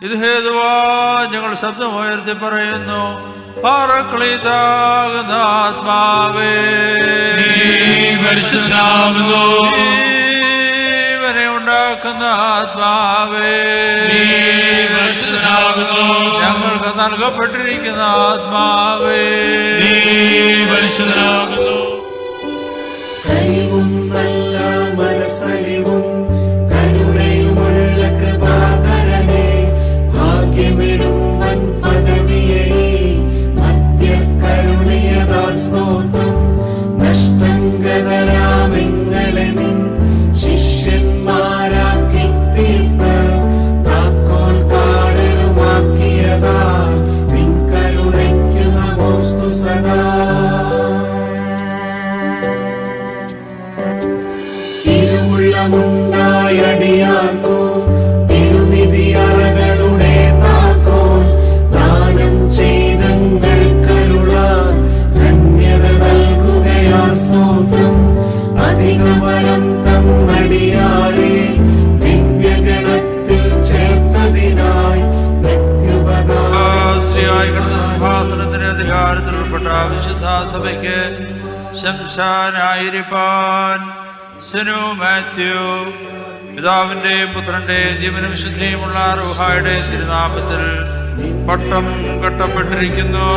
ഇത് ഹേതുവാ ഞങ്ങൾ ശബ്ദമുയർത്തി പറയുന്നു, പാറക്കളീതാകുന്ന ആത്മാവേ ഇവനെ ഉണ്ടാക്കുന്ന ആത്മാവേ ഞങ്ങൾക്ക് നൽകപ്പെട്ടിരിക്കുന്ന ആത്മാവേ പരിശുദ്ധനാകുന്നു. കഴിവും നല്ല മനസ്സലിവും കരുണയുമുള്ള കൃപാകരനെ, ഭാഗ്യമിടും വൻ പദവിയെ മധ്യകരുണയതാൽ സ്തോത്രം. നഷ്ടങ്കതരാമിങ്ങളെ നിൻ ശിഷ്യന്മാരാക്കി തീർത്ത് താക്കോൽക്കാരനുമാക്കിയതാ നിൻ കരുണയ്ക്കു നമോസ്തു സദാ. തിരുവുള്ളമുണ്ടായടിയാർക്കു തിരുനിധി അറകളുടെ താക്കോൽ ദാനം ചെയ്തങ്ങൾ കരുളാൻ ധന്യത നൽകുകയാ സ്തോത്രം. അധികവരം തന്നടിയാരെ ദിവ്യഗണത്തിൽ ചേർത്തതിനായി സിംഹാസനത്തിന് അധികാരത്തിൽ ഉൾപ്പെട്ട വിശുദ്ധ സഭയ്ക്ക് ശംശാനായിരിക്കാൻ സെനു മാത്യു പിതാവിന്റെയും പുത്രന്റെയും ജീവനും വിശുദ്ധിയുമുള്ള റൂഹായുടെ തിരുനാമത്തിൽ പട്ടം കെട്ടപ്പെട്ടിരിക്കുന്നു.